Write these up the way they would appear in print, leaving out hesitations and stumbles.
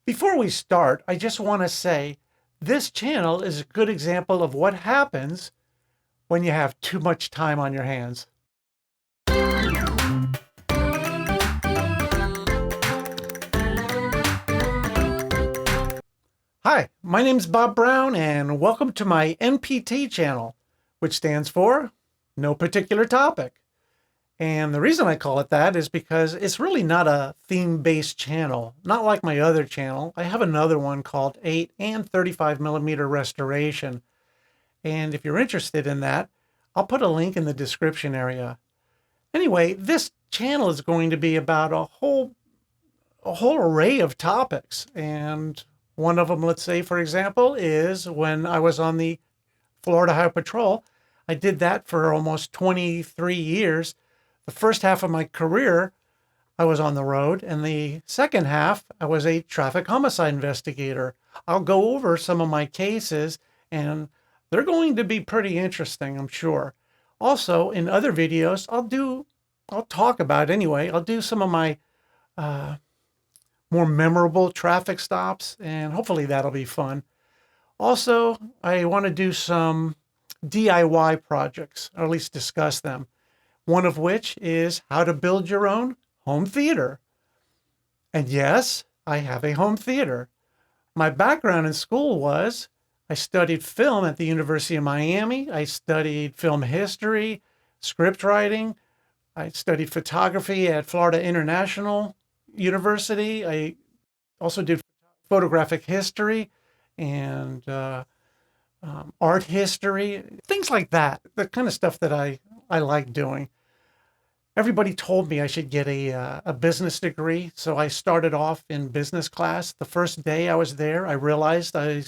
Before we start, I just want to say this channel is a good example of what happens when you have too much time on your hands. Hi, my name is Bob Brown and welcome to my NPT channel, which stands for No Particular Topic. And the reason I call it that is because it's really not a theme-based channel, not like my other channel. I have another one called 8 and 35mm restoration. And if you're interested in that, I'll put a link in the description area. Anyway, this channel is going to be about a whole array of topics. And one of them, let's say, for example, is when I was on the Florida Highway Patrol. I did that for almost 23 years. The first half of my career, I was on the road, and the second half, I was a traffic homicide investigator. I'll go over some of my cases, and they're going to be pretty interesting, I'm sure. Also, in other videos, I'll talk about anyway. I'll do some of my more memorable traffic stops, and hopefully that'll be fun. Also, I want to do some DIY projects, or at least discuss them. One of which is how to build your own home theater. And yes, I have a home theater. My background in school was I studied film at the University of Miami. I studied film history, script writing. I studied photography at Florida International University. I also did photographic history and art history, things like that, the kind of stuff that I like doing. Everybody told me I should get a business degree, so I started off in business class. The first day I was there, I realized I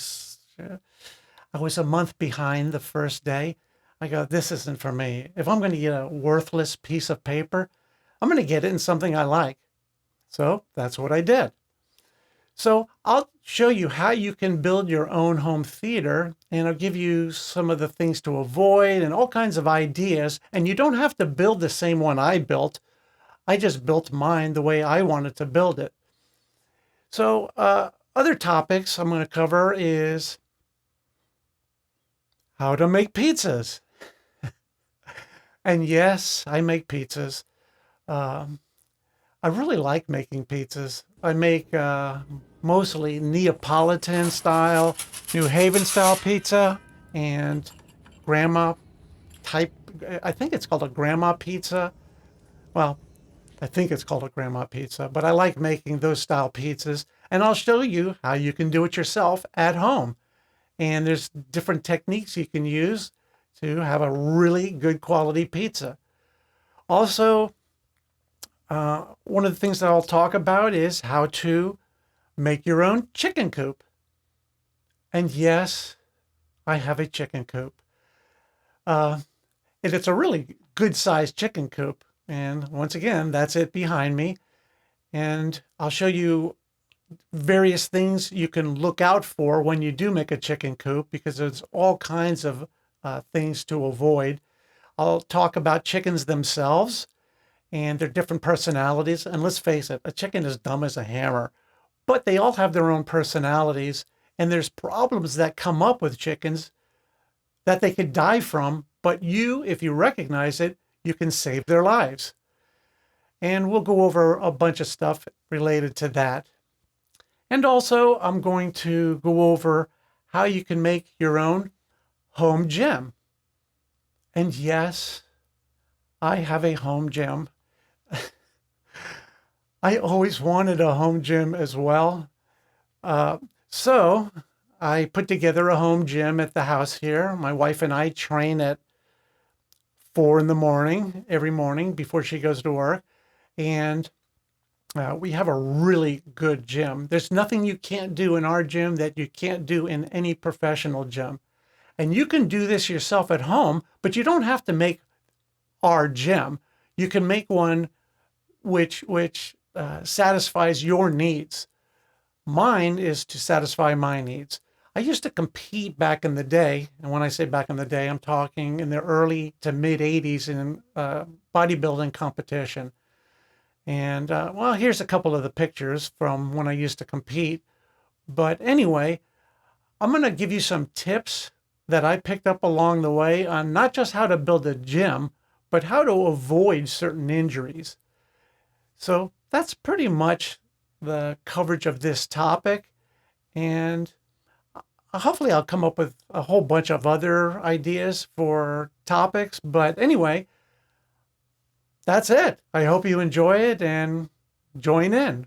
was a month behind the first day. I go, this isn't for me. If I'm going to get a worthless piece of paper, I'm going to get it in something I like. So that's what I did. So I'll show you how you can build your own home theater, and I'll give you some of the things to avoid and all kinds of ideas. And you don't have to build the same one I built. I just built mine the way I wanted to build it. So other topics I'm going to cover is how to make pizzas. And yes, I make pizzas. I really like making pizzas. I make mostly Neapolitan style, New Haven style pizza, and grandma type, I think it's called a grandma pizza. Well, I think it's called a grandma pizza, but I like making those style pizzas, and I'll show you how you can do it yourself at home. And there's different techniques you can use to have a really good quality pizza. Also, one of the things that I'll talk about is how to make your own chicken coop. And yes, I have a chicken coop. And it's a really good sized chicken coop. And once again, that's it behind me. And I'll show you various things you can look out for when you do make a chicken coop, because there's all kinds of things to avoid. I'll talk about chickens themselves and their different personalities. And let's face it, a chicken is dumb as a hammer, but they all have their own personalities. And there's problems that come up with chickens that they could die from, but you, if you recognize it, you can save their lives. And we'll go over a bunch of stuff related to that. And also, I'm going to go over how you can make your own home gym. And yes, I have a home gym. I always wanted a home gym as well. So I put together a home gym at the house here. My wife and I train at 4 in the morning, every morning before she goes to work. And we have a really good gym. There's nothing you can't do in our gym that you can't do in any professional gym. And you can do this yourself at home, but you don't have to make our gym. You can make one which satisfies your needs. Mine is to satisfy my needs. I used to compete back in the day, and when I say back in the day, I'm talking in the early to mid 80s in bodybuilding competition. And well, here's a couple of the pictures from when I used to compete. But anyway, I'm going to give you some tips that I picked up along the way on not just how to build a gym, but how to avoid certain injuries. So that's pretty much the coverage of this topic. And hopefully I'll come up with a whole bunch of other ideas for topics. But anyway, that's it. I hope you enjoy it and join in.